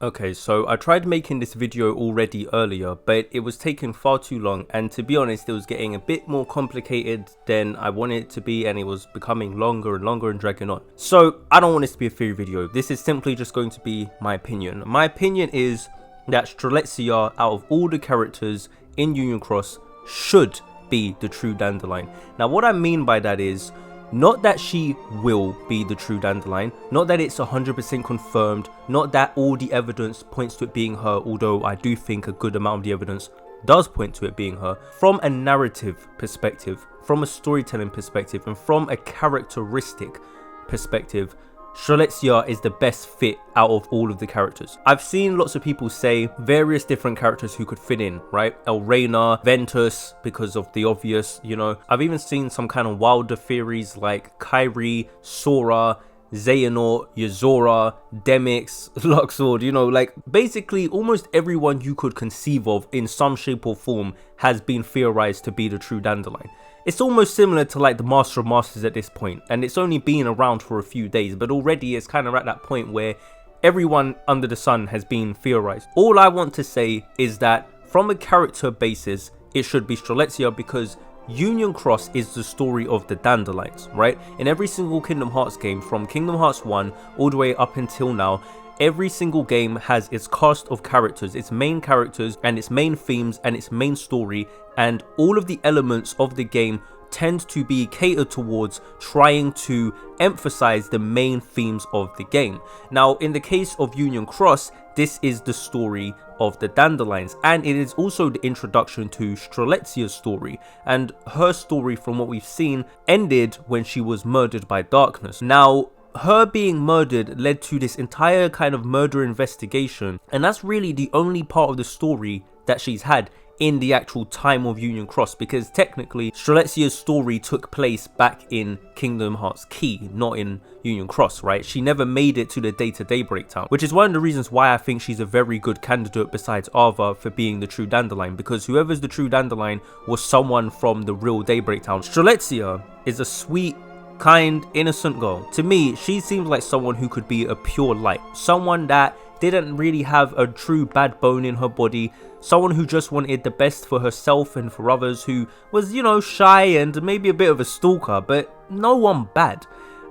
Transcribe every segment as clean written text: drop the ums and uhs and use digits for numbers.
Okay, so I tried making this video already earlier, but it was taking far too long, and to be honest, it was getting a bit more complicated than I wanted it to be, and it was becoming longer and longer and dragging on. So I don't want this to be a theory video. This is simply just going to be my opinion. My opinion is that Strelitzia, out of all the characters in Union Cross, should be the True Dandelion. Now, what I mean by that is, not that she will be the True Dandelion, not that it's 100% confirmed, not that all the evidence points to it being her, although I do think a good amount of the evidence does point to it being her. From a narrative perspective, from a storytelling perspective, and from a characteristic perspective, Strelitzia is the best fit out of all of the characters. I've seen lots of people say various different characters who could fit in, right? Elrena, Ventus, because of the obvious, you know. I've even seen some kind of wilder theories like Kyrie, Sora, Xehanort, Yuzora, Demix, Luxord, you know, like basically almost everyone you could conceive of in some shape or form has been theorized to be the True Dandelion. It's almost similar to like the Master of Masters at this point, and it's only been around for a few days, but already it's kind of at that point where everyone under the sun has been theorized. All I want to say is that from a character basis, it should be Strelitzia, because Union Cross is the story of the Dandelions, right? In every single Kingdom Hearts game, from Kingdom Hearts 1 all the way up until now, every single game has its cast of characters, its main characters and its main themes and its main story, and all of the elements of the game tend to be catered towards trying to emphasize the main themes of the game. Now, in the case of Union Cross, this is the story of the Dandelions, and it is also the introduction to Strelitzia's story, and her story, from what we've seen, ended when she was murdered by darkness. Now, her being murdered led to this entire kind of murder investigation, and that's really the only part of the story that she's had in the actual time of Union Cross, because technically Strelitzia's story took place back in Kingdom Hearts Key, not in Union Cross, right? She never made it to the Daybreak Town, which is one of the reasons why I think she's a very good candidate besides Ava for being the True Dandelion, because whoever's the True Dandelion was someone from the real Daybreak Town. Strelitzia is a sweet, kind, innocent girl. To me, she seems like someone who could be a pure light, someone that didn't really have a true bad bone in her body, someone who just wanted the best for herself and for others, who was, you know, shy and maybe a bit of a stalker, but no one bad.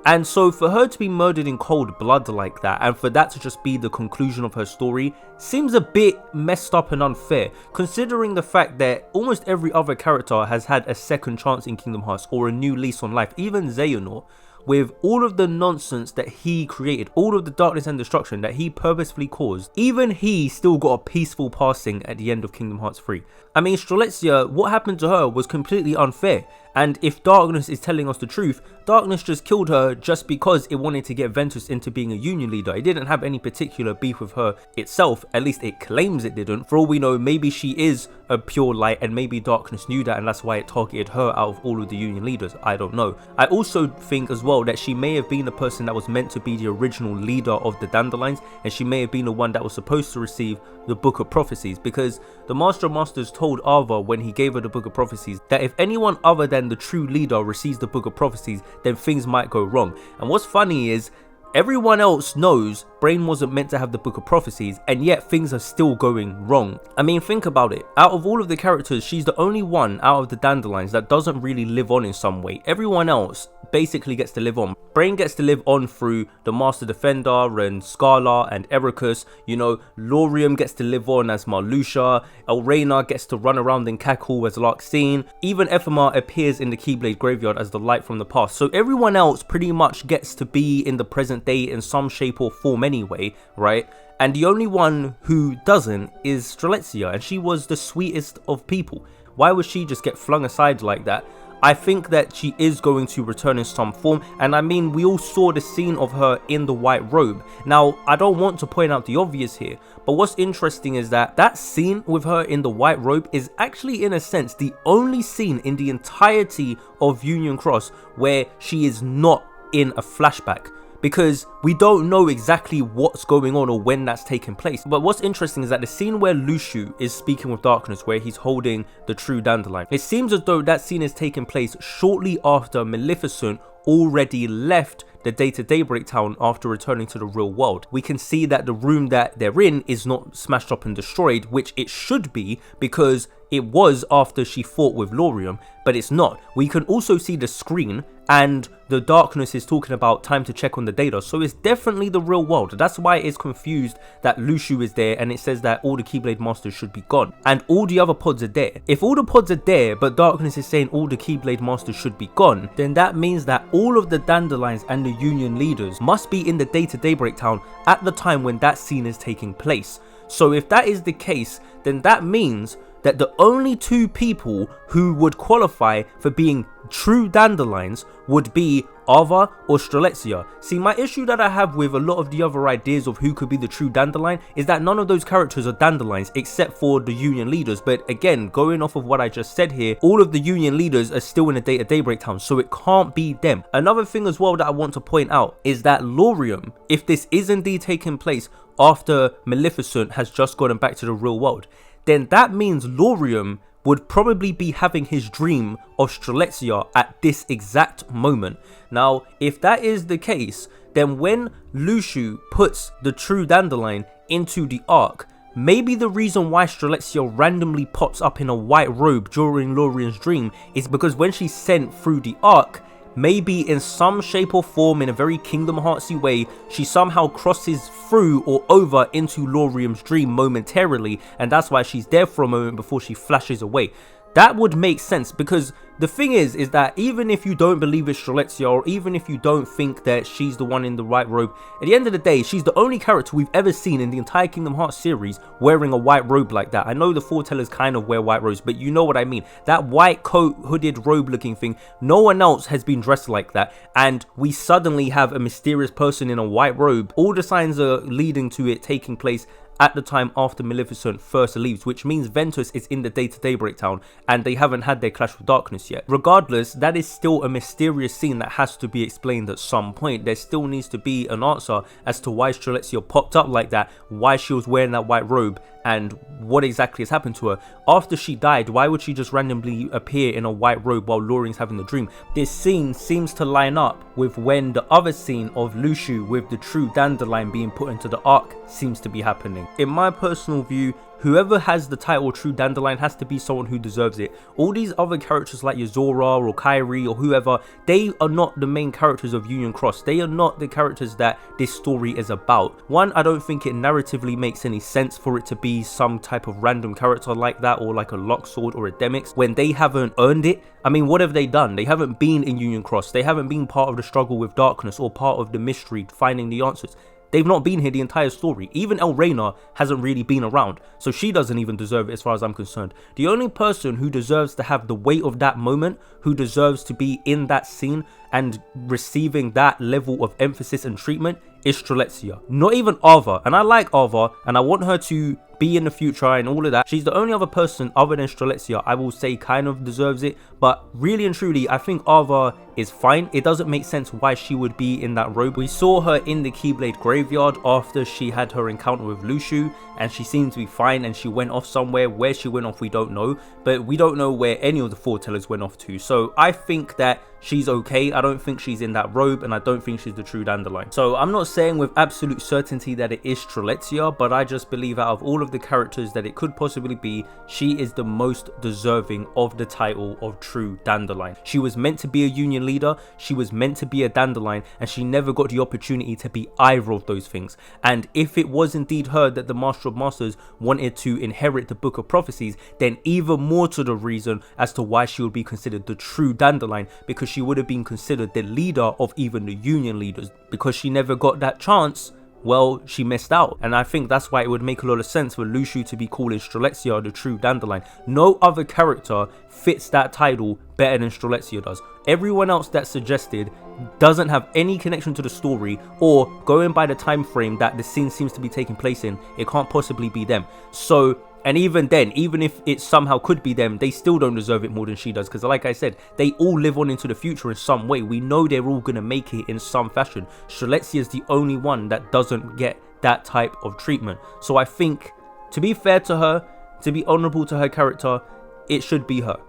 And so for her to be murdered in cold blood like that, and for that to just be the conclusion of her story, seems a bit messed up and unfair, considering the fact that almost every other character has had a second chance in Kingdom Hearts, or a new lease on life. Even Xehanort, with all of the nonsense that he created, all of the darkness and destruction that he purposefully caused, even he still got a peaceful passing at the end of Kingdom Hearts 3. I mean, Strelitzia, what happened to her was completely unfair. And if Darkness is telling us the truth, Darkness just killed her just because it wanted to get Ventus into being a union leader. It didn't have any particular beef with her itself, at least it claims it didn't. For all we know, maybe she is a pure light, and maybe Darkness knew that, and that's why it targeted her out of all of the union leaders. I don't know. I also think as well that she may have been the person that was meant to be the original leader of the Dandelions, and she may have been the one that was supposed to receive the Book of Prophecies, because the Master of Masters told Ava when he gave her the Book of Prophecies that if anyone other than the true leader receives the Book of Prophecies, then things might go wrong. And what's funny is, everyone else knows Brain wasn't meant to have the Book of Prophecies, and yet things are still going wrong. I mean, think about it. Out of all of the characters, she's the only one out of the Dandelions that doesn't really live on in some way. Everyone else basically gets to live on. Brain gets to live on through the Master Defender and Scarla and Ericus. You know, Laurium gets to live on as Marluxia. Elrena gets to run around and cackle as Larxene. Even Ephemera appears in the Keyblade Graveyard as the light from the past. So everyone else pretty much gets to be in the present day in some shape or form anyway, right? And the only one who doesn't is Strelitzia, and she was the sweetest of people. Why would she just get flung aside like that? I think that she is going to return in some form, and I mean, we all saw the scene of her in the white robe. Now, I don't want to point out the obvious here, but what's interesting is that that scene with her in the white robe is actually, in a sense, the only scene in the entirety of Union Cross where she is not in a flashback, because we don't know exactly what's going on or when that's taking place. But what's interesting is that the scene where Luxu is speaking with Darkness, where he's holding the True Dandelion, it seems as though that scene is taking place shortly after Maleficent already left the Data Daybreak town after returning to the real world. We can see that the room that they're in is not smashed up and destroyed, which it should be because it was after she fought with Laurium, but it's not. We can also see the screen, and the darkness is talking about time to check on the data, so it's definitely the real world. That's why it's confused that Luxu is there, and it says that all the Keyblade Masters should be gone, and all the other pods are there. If all the pods are there, but darkness is saying all the Keyblade Masters should be gone, then that means that all of the Dandelions and the Union leaders must be in the Data Daybreak town at the time when that scene is taking place. So if that is the case, then that means that the only two people who would qualify for being true Dandelions would be Ava or Strelitzia. See, my issue that I have with a lot of the other ideas of who could be the true Dandelion is that none of those characters are Dandelions except for the Union leaders. But again, going off of what I just said here, all of the Union leaders are still in the Data Daybreak town, so it can't be them. Another thing as well that I want to point out is that Laurium, if this is indeed taking place after Maleficent has just gotten back to the real world, then that means Laurium would probably be having his dream of Strelitzia at this exact moment. Now, if that is the case, then when Luxu puts the true Dandelion into the Ark, maybe the reason why Strelitzia randomly pops up in a white robe during Laurium's dream is because when she's sent through the Ark, maybe in some shape or form, in a very Kingdom Heartsy way, she somehow crosses through or over into Laurium's dream momentarily, and that's why she's there for a moment before she flashes away. That would make sense, because the thing is that even if you don't believe it's Strelitzia, or even if you don't think that she's the one in the white robe, at the end of the day, she's the only character we've ever seen in the entire Kingdom Hearts series wearing a white robe like that. I know the foretellers kind of wear white robes, but you know what I mean. That white coat, hooded robe looking thing, no one else has been dressed like that, and we suddenly have a mysterious person in a white robe. All the signs are leading to it taking place at the time after Maleficent first leaves, which means Ventus is in the Data Daybreak town and they haven't had their clash with darkness yet. Regardless, that is still a mysterious scene that has to be explained at some point. There still needs to be an answer as to why Strelitzia popped up like that, why she was wearing that white robe, and what exactly has happened to her. After she died, why would she just randomly appear in a white robe while Laurium's having the dream? This scene seems to line up with when the other scene of Luxu with the true Dandelion being put into the Ark seems to be happening. In my personal view, whoever has the title True Dandelion has to be someone who deserves it. All these other characters like Yozora or Kairi or whoever, they are not the main characters of Union Cross. They are not the characters that this story is about. One, I don't think it narratively makes any sense for it to be some type of random character like that, or like a Locksword or a Demyx, when they haven't earned it. I mean, what have they done? They haven't been in Union Cross. They haven't been part of the struggle with darkness or part of the mystery finding the answers. They've not been here the entire story. Even Elrena hasn't really been around, so she doesn't even deserve it as far as I'm concerned. The only person who deserves to have the weight of that moment, who deserves to be in that scene and receiving that level of emphasis and treatment, is Strelitzia. Not even Ava. And I like Ava, and I want her to be in the future and all of that. She's the only other person other than Strelitzia I will say kind of deserves it, but really and truly I think Ava is fine. It doesn't make sense why she would be in that robe. We saw her in the Keyblade graveyard after she had her encounter with Luxu, and she seemed to be fine, and she went off somewhere. Where she went off we don't know, but we don't know where any of the foretellers went off to, so I think that she's okay. I don't think she's in that robe, and I don't think she's the true Dandelion. So I'm not saying with absolute certainty that it is Strelitzia, but I just believe out of all of the characters that it could possibly be, she is the most deserving of the title of True Dandelion. She was meant to be a Union leader, she was meant to be a Dandelion, and she never got the opportunity to be either of those things. And if it was indeed her that the Master of Masters wanted to inherit the Book of Prophecies, then even more to the reason as to why she would be considered the true Dandelion, because she would have been considered the leader of even the Union leaders. Because she never got that chance, well, she missed out. And I think that's why it would make a lot of sense for Luxu to be calling Strelitzia the true Dandelion. No other character fits that title better than Strelitzia does. Everyone else that's suggested doesn't have any connection to the story, or going by the time frame that the scene seems to be taking place in, it can't possibly be them. So, and even then, even if it somehow could be them, they still don't deserve it more than she does, because like I said, they all live on into the future in some way. We know they're all going to make it in some fashion. Strelitzia is the only one that doesn't get that type of treatment. So I think, to be fair to her, to be honourable to her character, it should be her.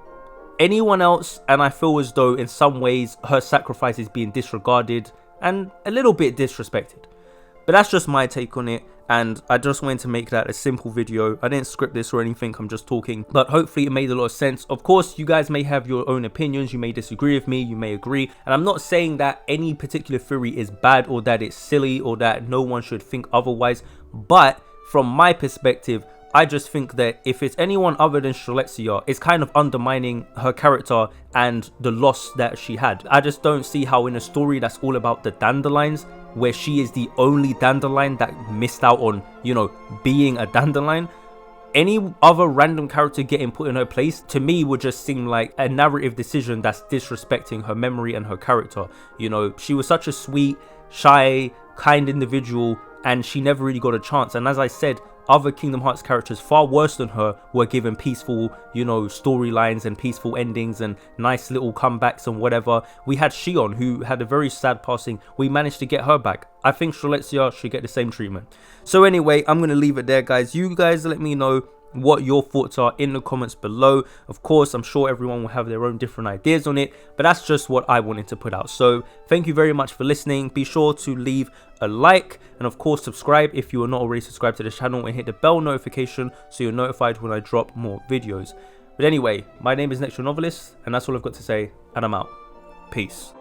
Anyone else, and I feel as though in some ways her sacrifice is being disregarded, and a little bit disrespected. But that's just my take on it, and I just wanted to make that a simple video. I didn't script this or anything, I'm just talking, but hopefully it made a lot of sense. Of course, you guys may have your own opinions, you may disagree with me, you may agree, and I'm not saying that any particular theory is bad or that it's silly or that no one should think otherwise, but from my perspective, I just think that if it's anyone other than Strelitzia, it's kind of undermining her character and the loss that she had. I just don't see how in a story that's all about the dandelions, where she is the only dandelion that missed out on, you know, being a dandelion, any other random character getting put in her place, to me, would just seem like a narrative decision that's disrespecting her memory and her character. You know, she was such a sweet, shy, kind individual, and she never really got a chance. And as I said, other Kingdom Hearts characters far worse than her were given peaceful, you know, storylines and peaceful endings and nice little comebacks and whatever. We had Shion, who had a very sad passing. We managed to get her back. I think Strelitzia should get the same treatment. So anyway, I'm going to leave it there, guys. You guys let me know what your thoughts are in the comments below. Of course, I'm sure everyone will have their own different ideas on it, but that's just what I wanted to put out. So thank you very much for listening. Be sure to leave a like, and of course subscribe if you are not already subscribed to the channel, and hit the bell notification so you're notified when I drop more videos. But anyway, my name is NextGenNovelist, and that's all I've got to say, and I'm out. Peace.